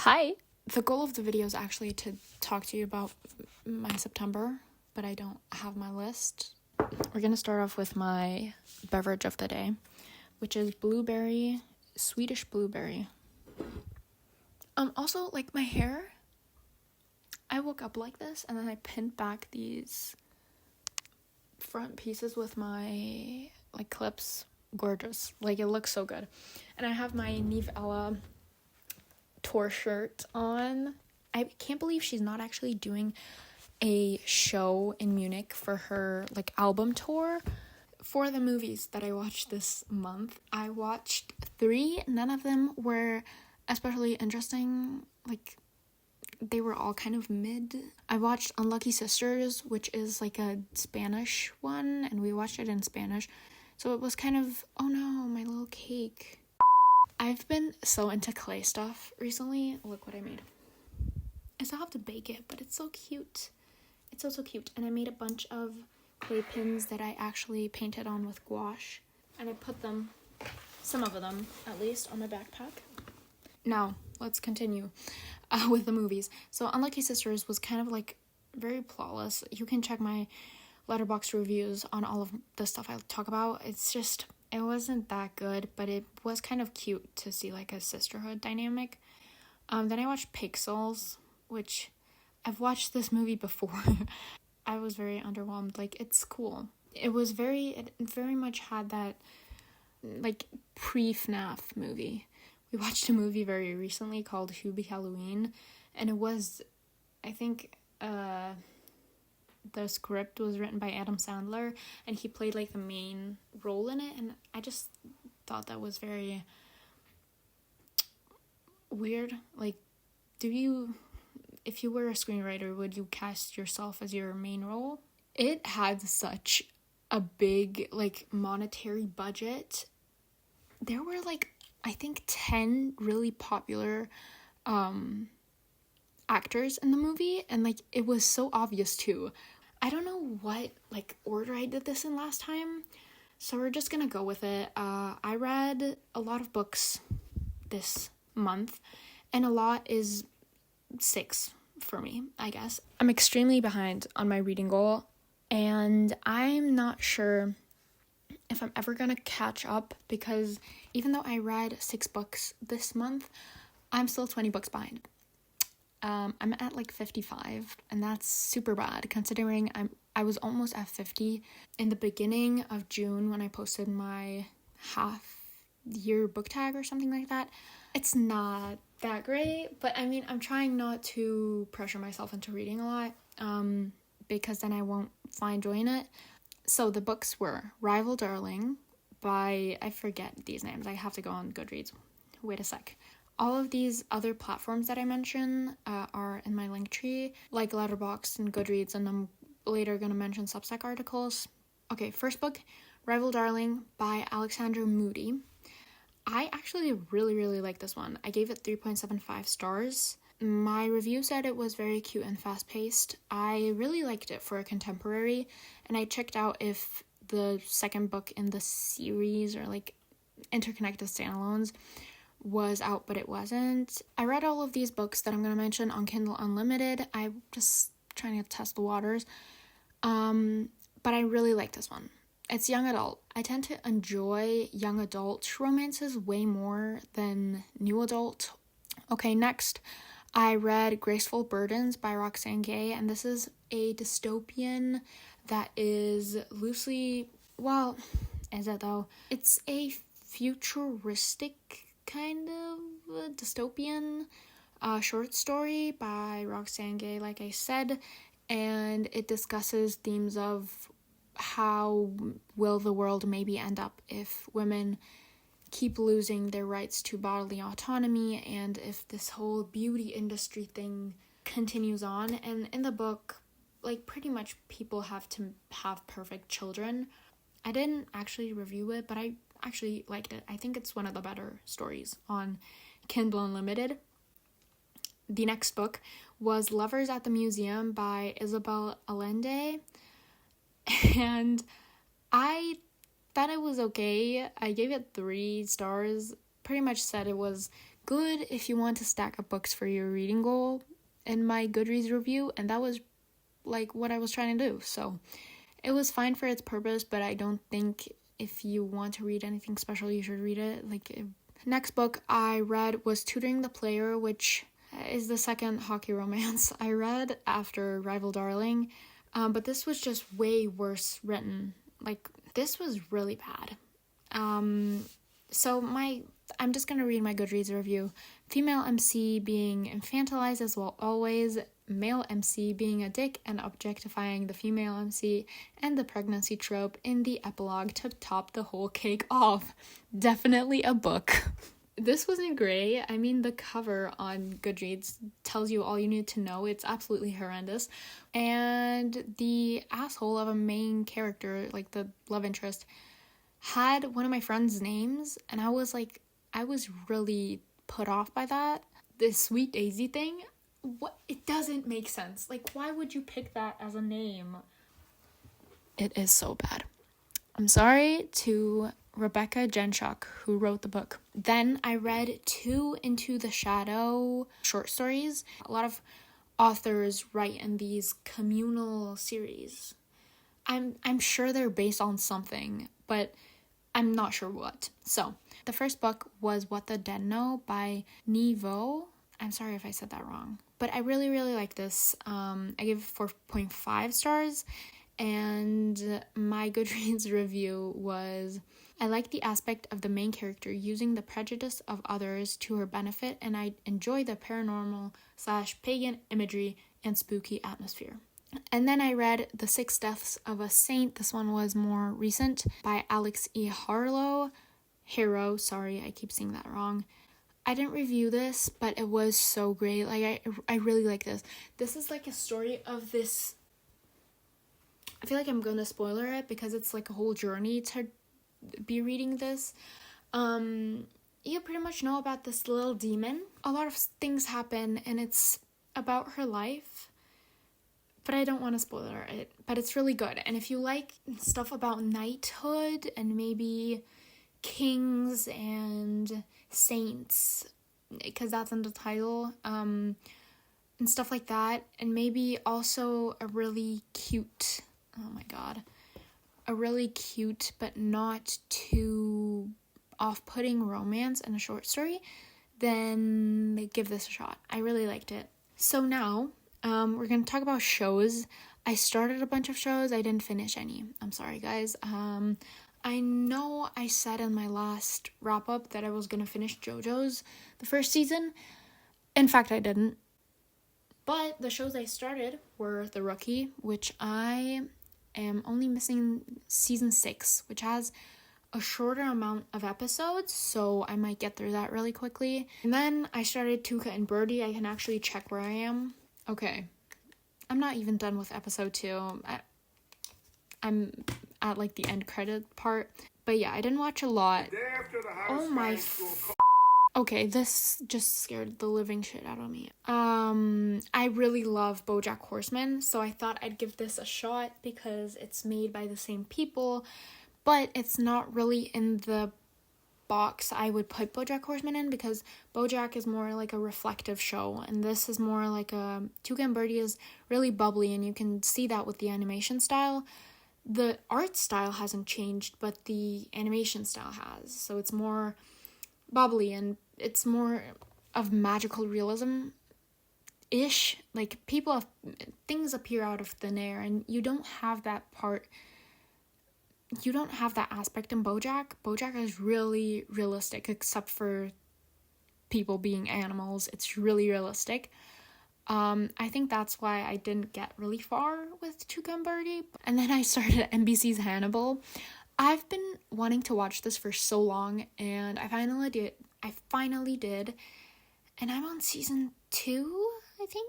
Hi! The goal of the video is actually to talk to you about my September, but I don't have my list. We're gonna start off with my beverage of the day, which is Swedish blueberry. Also, like, my hair, I woke up like this, and then I pinned back these front pieces with my, clips. Gorgeous. It looks so good. And I have my Neve Ella tour shirt on. I can't believe she's not actually doing a show in Munich for her album tour. For the movies that I watched this month, I watched 3. None of them were especially interesting. They were all kind of mid. I watched Unlucky Sisters, which is a Spanish one, and we watched it in Spanish, so it was kind of, oh no, my little cake. I've been so into clay stuff recently. Look what I made. I still have to bake it, but it's so cute. It's so cute. And I made a bunch of clay pins that I actually painted on with gouache. And I put them, some of them at least, on my backpack. Now, let's continue with the movies. So Unlucky Sisters was kind of very flawless. You can check my Letterboxd reviews on all of the stuff I talk about. It's just, it wasn't that good, but it was kind of cute to see a sisterhood dynamic. Then I watched Pixels, which I've watched this movie before. I was very underwhelmed. It's cool. It very much had that pre-FNAF movie. We watched a movie very recently called Hubie Halloween, and it was, I think, the script was written by Adam Sandler, and he played the main role in it, and I just thought that was very weird. If you were a screenwriter, would you cast yourself as your main role? It had such a big monetary budget. There were I think 10 really popular actors in the movie, and it was so obvious too. I don't know what order I did this in last time, so we're just gonna go with it. I read a lot of books this month, and a lot is 6 for me, I guess. I'm extremely behind on my reading goal, and I'm not sure if I'm ever gonna catch up, because even though I read 6 books this month, I'm still 20 books behind. I'm at 55, and that's super bad considering I was almost at 50 in the beginning of June when I posted my half-year book tag or something like that. It's not that great, but I mean, I'm trying not to pressure myself into reading a lot, because then I won't find joy in it. So the books were Rival Darling by, I forget these names, I have to go on Goodreads. Wait a sec. All of these other platforms that I mention are in my link tree, like Letterboxd and Goodreads, and I'm later going to mention Substack articles. Okay, first book, Rival Darling by Alexandra Moody. I actually really, really like this one. I gave it 3.75 stars. My review said it was very cute and fast-paced. I really liked it for a contemporary, and I checked out if the second book in the series or interconnected standalones was out, but it wasn't. I read all of these books that I'm going to mention on Kindle Unlimited. I'm just trying to test the waters. But I really like this one. It's young adult. I tend to enjoy young adult romances way more than new adult. Okay, next, I read Graceful Burdens by Roxane Gay, and this is a dystopian that is loosely, well, is it though? It's a futuristic kind of a dystopian short story by Roxane Gay, like I said, and it discusses themes of how will the world maybe end up if women keep losing their rights to bodily autonomy, and if this whole beauty industry thing continues on. And in the book, pretty much people have to have perfect children. I didn't actually review it, but I actually liked it. I think it's one of the better stories on Kindle Unlimited. The next book was Lovers at the Museum by Isabel Allende, and I thought it was okay. I gave it 3 stars. Pretty much said it was good if you want to stack up books for your reading goal in my Goodreads review, and that was like what I was trying to do. So it was fine for its purpose, but I don't think if you want to read anything special, you should read it. Next book I read was Tutoring the Player, which is the second hockey romance I read after Rival Darling. But this was just way worse written. This was really bad. So I'm just gonna read my Goodreads review. Female MC being infantilized as well always, male MC being a dick and objectifying the female MC, and the pregnancy trope in the epilogue to top the whole cake off. Definitely a book. This wasn't great. I mean, the cover on Goodreads tells you all you need to know. It's absolutely horrendous. And the asshole of a main character, like the love interest, had one of my friends' names, and I was really put off by that. The Sweet Daisy thing, what? It doesn't make sense. Why would you pick that as a name? It is so bad. I'm sorry to Rebecca Genshuk, who wrote the book. Then I read 2 Into the Shadow short stories. A lot of authors write in these communal series. I'm sure they're based on something, but I'm not sure what. So, the first book was What the Dead Know by Nevo. I'm sorry if I said that wrong. But I really, really like this. I gave it 4.5 stars. And my Goodreads review was, I like the aspect of the main character using the prejudice of others to her benefit, and I enjoy the paranormal/pagan imagery and spooky atmosphere. And then I read The 6 Deaths of a Saint. This one was more recent, by Alex E. Harlow. Sorry, I keep saying that wrong. I didn't review this, but it was so great. I really like this. This is a story of this. I feel like I'm gonna spoiler it because it's a whole journey to be reading this. You pretty much know about this little demon. A lot of things happen, and it's about her life. But I don't want to spoiler it. But it's really good. And if you like stuff about knighthood and maybe kings and saints, because that's in the title, and stuff like that, and maybe also a really cute but not too off-putting romance and a short story, then give this a shot. I really liked it. So now, we're going to talk about shows. I started a bunch of shows. I didn't finish any. I'm sorry, guys. I know I said in my last wrap-up that I was going to finish JoJo's the first season. In fact, I didn't. But the shows I started were The Rookie, which I am only missing season 6, which has a shorter amount of episodes, so I might get through that really quickly. And then I started Tuca and Birdie. I can actually check where I am. Okay, I'm not even done with episode 2. I'm at the end credit part. But yeah, I didn't watch a lot. Oh my okay, this just scared the living shit out of me. I really love BoJack Horseman, so I thought I'd give this a shot because it's made by the same people, but it's not really in the box I would put BoJack Horseman in, because BoJack is more like a reflective show, and this is more like a Tuca and Birdie is really bubbly, and you can see that with the animation style. The art style hasn't changed, but the animation style has, so it's more bubbly and it's more of magical realism ish. Things appear out of thin air, and you don't have that aspect in BoJack. BoJack is really realistic, except for people being animals. It's really realistic. I think that's why I didn't get really far with Tuca and Birdie. And then I started NBC's Hannibal. I've been wanting to watch this for so long, and I finally did. And I'm on season 2, I think,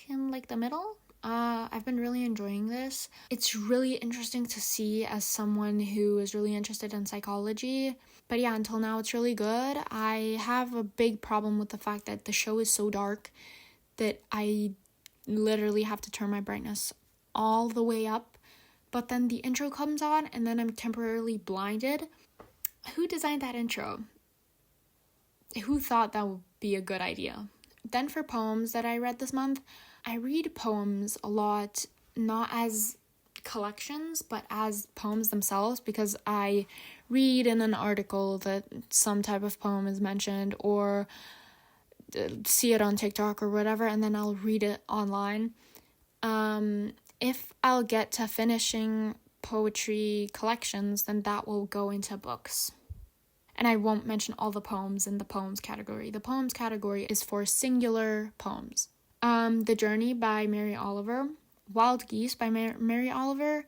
in the middle. I've been really enjoying this. It's really interesting to see as someone who is really interested in psychology. But yeah, until now it's really good. I have a big problem with the fact that the show is so dark that I literally have to turn my brightness all the way up. But then the intro comes on, and then I'm temporarily blinded. Who designed that intro? Who thought that be a good idea. Then for poems that I read this month, I read poems a lot, not as collections, but as poems themselves, because I read in an article that some type of poem is mentioned, or see it on TikTok or whatever, and then I'll read it online. If I'll get to finishing poetry collections, then that will go into books. And I won't mention all the poems in the poems category. The poems category is for singular poems. The Journey by Mary Oliver, Wild Geese by Mary Oliver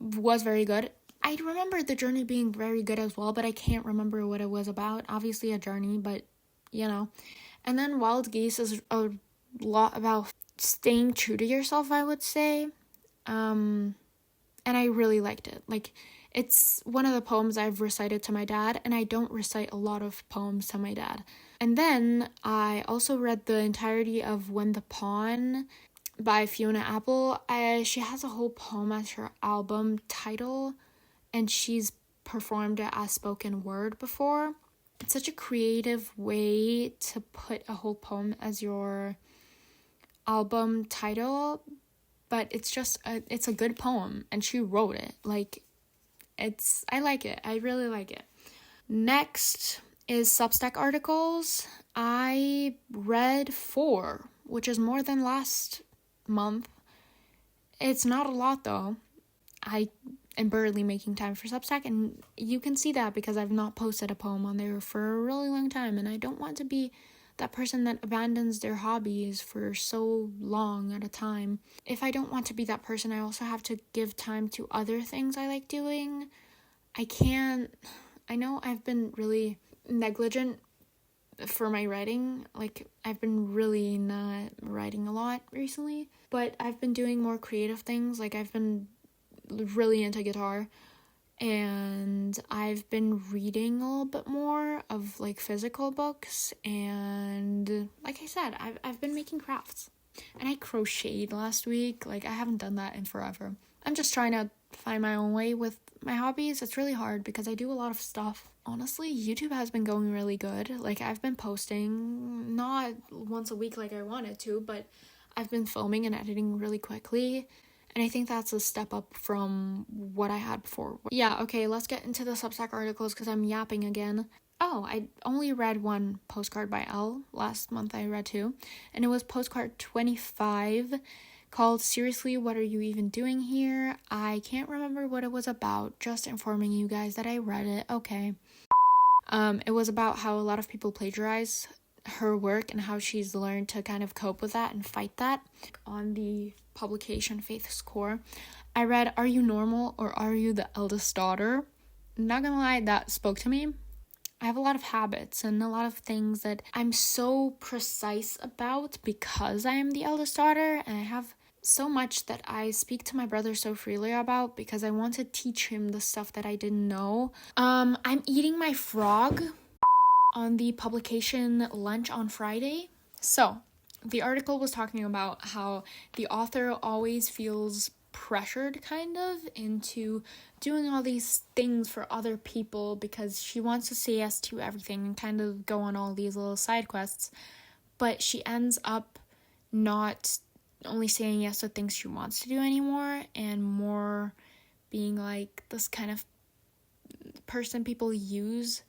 was very good. I remember The Journey being very good as well, but I can't remember what it was about. Obviously a journey, but you know. And then Wild Geese is a lot about staying true to yourself, I would say. And I really liked it. Like, it's one of the poems I've recited to my dad, and I don't recite a lot of poems to my dad. And then I also read the entirety of When the Pawn by Fiona Apple. She has a whole poem as her album title, and she's performed it as spoken word before. It's such a creative way to put a whole poem as your album title, but it's a good poem, and she wrote it. Like, I like it. I really like it. Next is Substack articles. I read 4, which is more than last month. It's not a lot though. I am barely making time for Substack, and you can see that because I've not posted a poem on there for a really long time, and I don't want to be that person that abandons their hobbies for so long at a time. If I don't want to be that person, I also have to give time to other things I like doing. I know I've been really negligent for my writing. Like, I've been really not writing a lot recently, but I've been doing more creative things. Like, I've been really into guitar, and I've been reading a little bit more of like physical books, and like I said, I've been making crafts, and I crocheted last week. Like, I haven't done that in forever. I'm just trying to find my own way with my hobbies. It's really hard because I do a lot of stuff. Honestly, YouTube has been going really good. Like, I've been posting not once a week like I wanted to, but I've been filming and editing really quickly. And I think that's a step up from what I had before. Yeah, okay, let's get into the Substack articles because I'm yapping again. Oh, I only read one postcard by Elle. Last month I read 2. And it was postcard 25 called Seriously, What Are You Even Doing Here? I can't remember what it was about. Just informing you guys that I read it. Okay. It was about how a lot of people plagiarize her work and how she's learned to kind of cope with that and fight that. On the publication Faith Score, I read Are You Normal or Are You the Eldest Daughter? Not gonna lie, that spoke to me. I have a lot of habits and a lot of things that I'm so precise about because I am the eldest daughter, and I have so much that I speak to my brother so freely about because I want to teach him the stuff that I didn't know. I'm eating my frog on the publication Lunch on Friday. So, the article was talking about how the author always feels pressured kind of into doing all these things for other people because she wants to say yes to everything and kind of go on all these little side quests, but she ends up not only saying yes to things she wants to do anymore and more being like this kind of person people use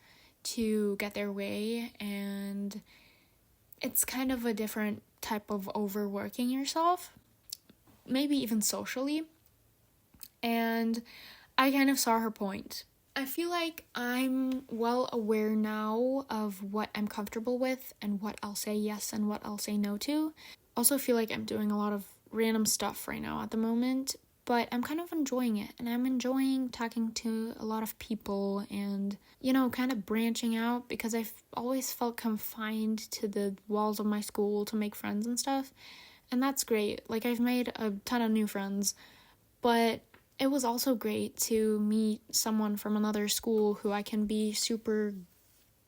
to get their way, and it's kind of a different type of overworking yourself, maybe even socially, and I kind of saw her point. I feel like I'm well aware now of what I'm comfortable with and what I'll say yes and what I'll say no to. Also feel like I'm doing a lot of random stuff right now at the moment, but I'm kind of enjoying it, and I'm enjoying talking to a lot of people and, you know, kind of branching out because I've always felt confined to the walls of my school to make friends and stuff, and that's great. Like, I've made a ton of new friends, but it was also great to meet someone from another school who I can be super,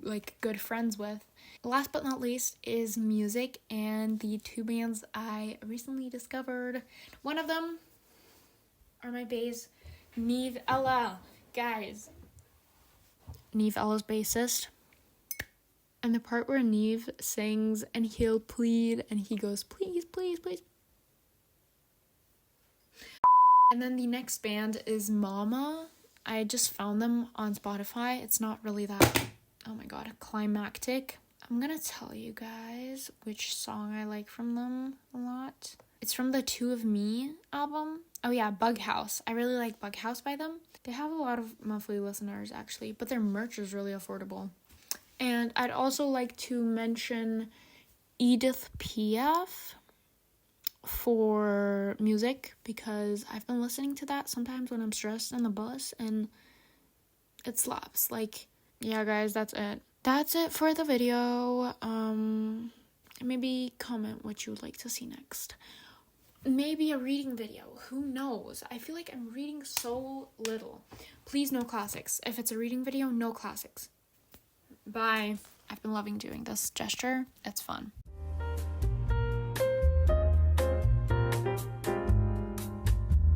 like, good friends with. Last but not least is music and the 2 bands I recently discovered. One of them are my baes, Neve Ella. Guys, Neve Ella's bassist. And the part where Neve sings and he'll plead and he goes, please, please, please. And then the next band is Mama. I just found them on Spotify. It's not really that, oh my god, climactic. I'm gonna tell you guys which song I like from them a lot. It's from the Two of Me album. Oh yeah, Bug House. I really like Bug House by them. They have a lot of monthly listeners actually, but their merch is really affordable. And I'd also like to mention Edith Piaf for music, because I've been listening to that sometimes when I'm stressed on the bus and it slaps. Like, yeah guys, that's it for the video. Maybe comment what you would like to see next. Maybe a reading video, who knows? I feel like I'm reading so little. Please, no classics. If it's a reading video, no classics. Bye. I've been loving doing this gesture. It's fun.